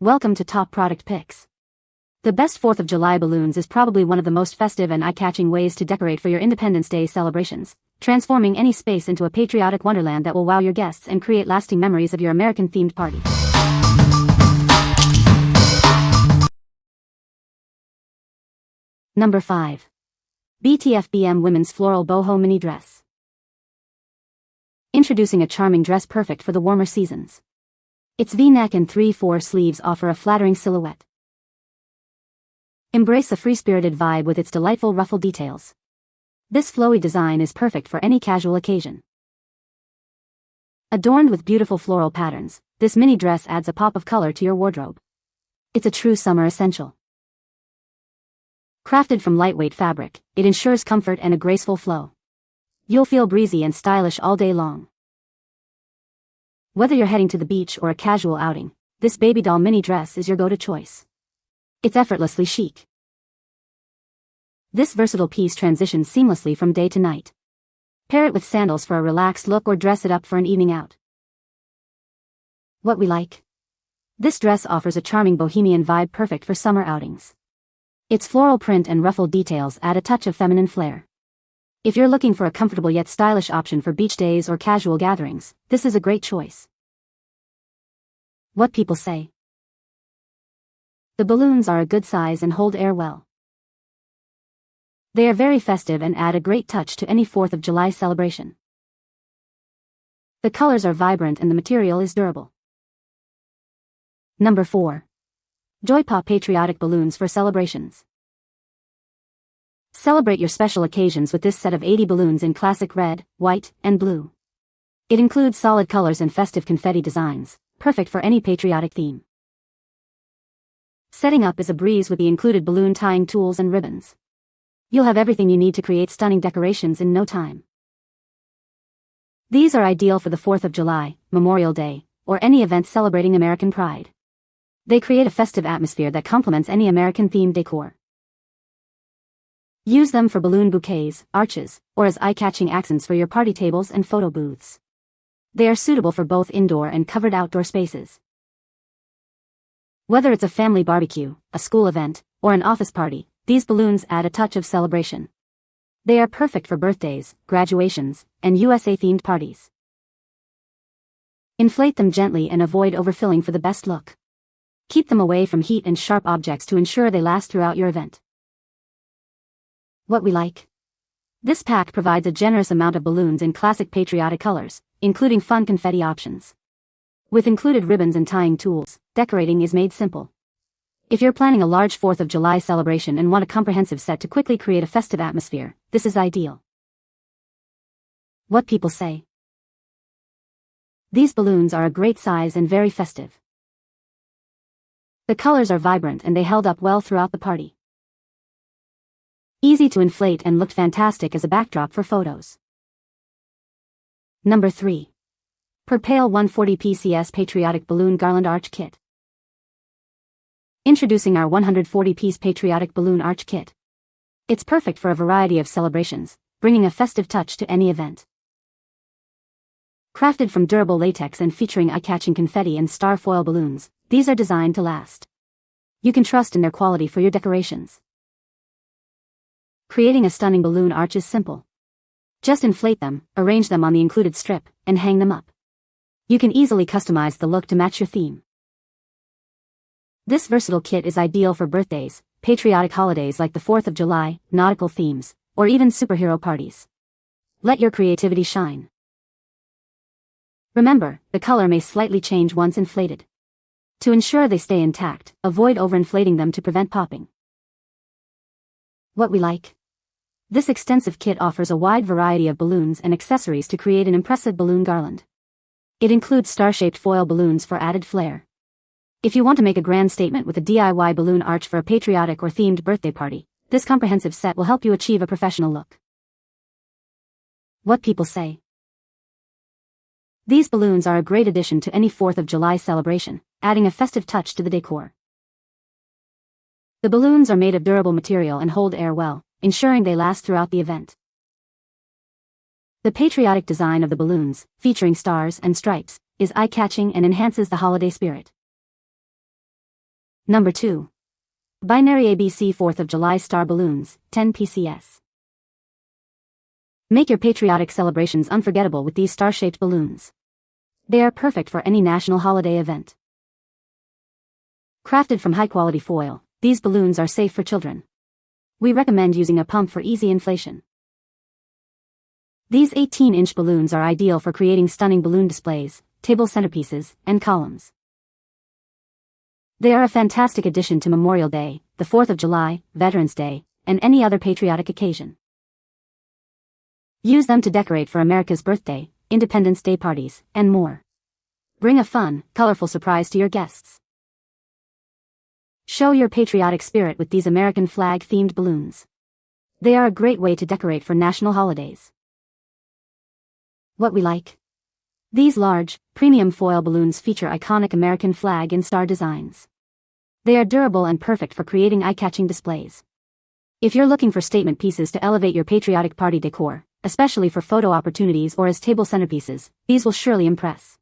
Welcome to Top Product Picks. The best 4th of July balloons is probably one of the most festive and eye-catching ways to decorate for your Independence Day celebrations, transforming any space into a patriotic wonderland that will wow your guests and create lasting memories of your American-themed party. Number 5. BTFBM Women's Floral Boho Mini Dress. Introducing a charming dress perfect for the warmer seasons. Its V-neck and 3/4 sleeves offer a flattering silhouette. Embrace a free-spirited vibe with its delightful ruffle details. This flowy design is perfect for any casual occasion. Adorned with beautiful floral patterns, this mini dress adds a pop of color to your wardrobe. It's a true summer essential. Crafted from lightweight fabric, it ensures comfort and a graceful flow. You'll feel breezy and stylish all day long. Whether you're heading to the beach or a casual outing, this baby doll mini dress is your go-to choice. It's effortlessly chic. This versatile piece transitions seamlessly from day to night. Pair it with sandals for a relaxed look or dress it up for an evening out. What we like? This dress offers a charming bohemian vibe perfect for summer outings. Its floral print and ruffled details add a touch of feminine flair. If you're looking for a comfortable yet stylish option for beach days or casual gatherings, this is a great choice. What people say. The balloons are a good size and hold air well. They are very festive and add a great touch to any 4th of July celebration. The colors are vibrant and the material is durable. Number 4. JOYYPOP Patriotic Balloons for Celebrations. Celebrate your special occasions with this set of 80 balloons in classic red, white, and blue. It includes solid colors and festive confetti designs, perfect for any patriotic theme. Setting up is a breeze with the included balloon tying tools and ribbons. You'll have everything you need to create stunning decorations in no time. These are ideal for the 4th of July, Memorial Day, or any event celebrating American pride. They create a festive atmosphere that complements any American-themed decor. Use them for balloon bouquets, arches, or as eye-catching accents for your party tables and photo booths. They are suitable for both indoor and covered outdoor spaces. Whether it's a family barbecue, a school event, or an office party, these balloons add a touch of celebration. They are perfect for birthdays, graduations, and USA-themed parties. Inflate them gently and avoid overfilling for the best look. Keep them away from heat and sharp objects to ensure they last throughout your event. What we like? This pack provides a generous amount of balloons in classic patriotic colors, including fun confetti options. With included ribbons and tying tools, decorating is made simple. If you're planning a large 4th of July celebration and want a comprehensive set to quickly create a festive atmosphere, this is ideal. What people say. These balloons are a great size and very festive. The colors are vibrant and they held up well throughout the party. Easy to inflate and looked fantastic as a backdrop for photos. Number 3. PERPAOL 140 PCS Patriotic Balloon Garland Arch Kit. Introducing our 140-piece Patriotic Balloon Arch Kit. It's perfect for a variety of celebrations, bringing a festive touch to any event. Crafted from durable latex and featuring eye-catching confetti and star foil balloons, these are designed to last. You can trust in their quality for your decorations. Creating a stunning balloon arch is simple. Just inflate them, arrange them on the included strip, and hang them up. You can easily customize the look to match your theme. This versatile kit is ideal for birthdays, patriotic holidays like the 4th of July, nautical themes, or even superhero parties. Let your creativity shine. Remember, the color may slightly change once inflated. To ensure they stay intact, avoid overinflating them to prevent popping. What we like? This extensive kit offers a wide variety of balloons and accessories to create an impressive balloon garland. It includes star-shaped foil balloons for added flair. If you want to make a grand statement with a DIY balloon arch for a patriotic or themed birthday party, this comprehensive set will help you achieve a professional look. What people say. These balloons are a great addition to any 4th of July celebration, adding a festive touch to the decor. The balloons are made of durable material and hold air well, ensuring they last throughout the event. The patriotic design of the balloons, featuring stars and stripes, is eye-catching and enhances the holiday spirit. Number 2. BinaryABC 4th of July Star Balloons, 10 PCS. Make your patriotic celebrations unforgettable with these star-shaped balloons. They are perfect for any national holiday event. Crafted from high-quality foil, these balloons are safe for children. We recommend using a pump for easy inflation. These 18-inch balloons are ideal for creating stunning balloon displays, table centerpieces, and columns. They are a fantastic addition to Memorial Day, the 4th of July, Veterans Day, and any other patriotic occasion. Use them to decorate for America's birthday, Independence Day parties, and more. Bring a fun, colorful surprise to your guests. Show your patriotic spirit with these American flag-themed balloons. They are a great way to decorate for national holidays. What we like? These large, premium foil balloons feature iconic American flag and star designs. They are durable and perfect for creating eye-catching displays. If you're looking for statement pieces to elevate your patriotic party decor, especially for photo opportunities or as table centerpieces, these will surely impress.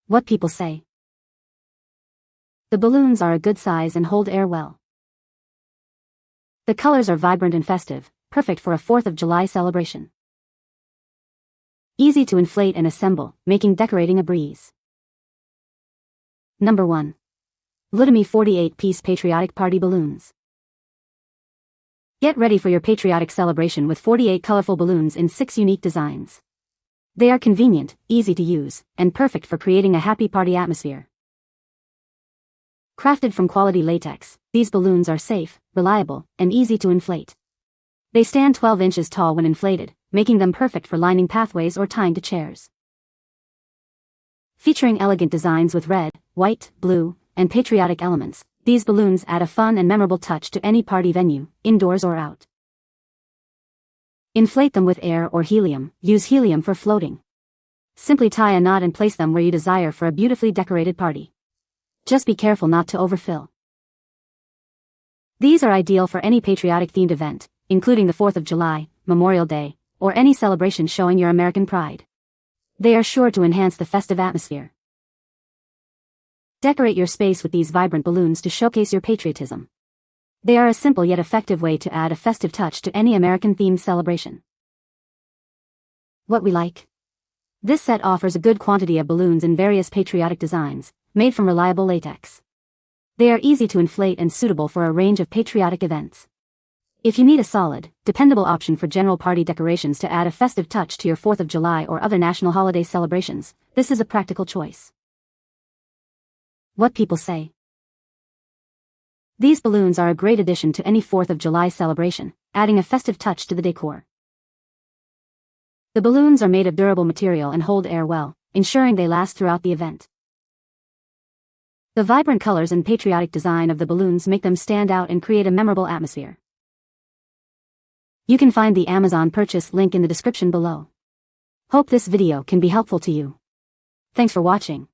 What people say. The balloons are a good size and hold air well. The colors are vibrant and festive, perfect for a 4th of July celebration. Easy to inflate and assemble, making decorating a breeze. Number 1. Lewtemi 48-piece Patriotic Party Balloons. Get ready for your patriotic celebration with 48 colorful balloons in 6 unique designs. They are convenient, easy to use, and perfect for creating a happy party atmosphere. Crafted from quality latex, these balloons are safe, reliable, and easy to inflate. They stand 12 inches tall when inflated, making them perfect for lining pathways or tying to chairs. Featuring elegant designs with red, white, blue, and patriotic elements, these balloons add a fun and memorable touch to any party venue, indoors or out. Inflate them with air or helium. Use helium for floating. Simply tie a knot and place them where you desire for a beautifully decorated party. Just be careful not to overfill. These are ideal for any patriotic-themed event, including the 4th of July, Memorial Day, or any celebration showing your American pride. They are sure to enhance the festive atmosphere. Decorate your space with these vibrant balloons to showcase your patriotism. They are a simple yet effective way to add a festive touch to any American-themed celebration. What we like? This set offers a good quantity of balloons in various patriotic designs, made from reliable latex. They are easy to inflate and suitable for a range of patriotic events. If you need a solid, dependable option for general party decorations to add a festive touch to your 4th of July or other national holiday celebrations, this is a practical choice. What people say. These balloons are a great addition to any 4th of July celebration, adding a festive touch to the decor. The balloons are made of durable material and hold air well, ensuring they last throughout the event. The vibrant colors and patriotic design of the balloons make them stand out and create a memorable atmosphere. You can find the Amazon purchase link in the description below. Hope this video can be helpful to you. Thanks for watching.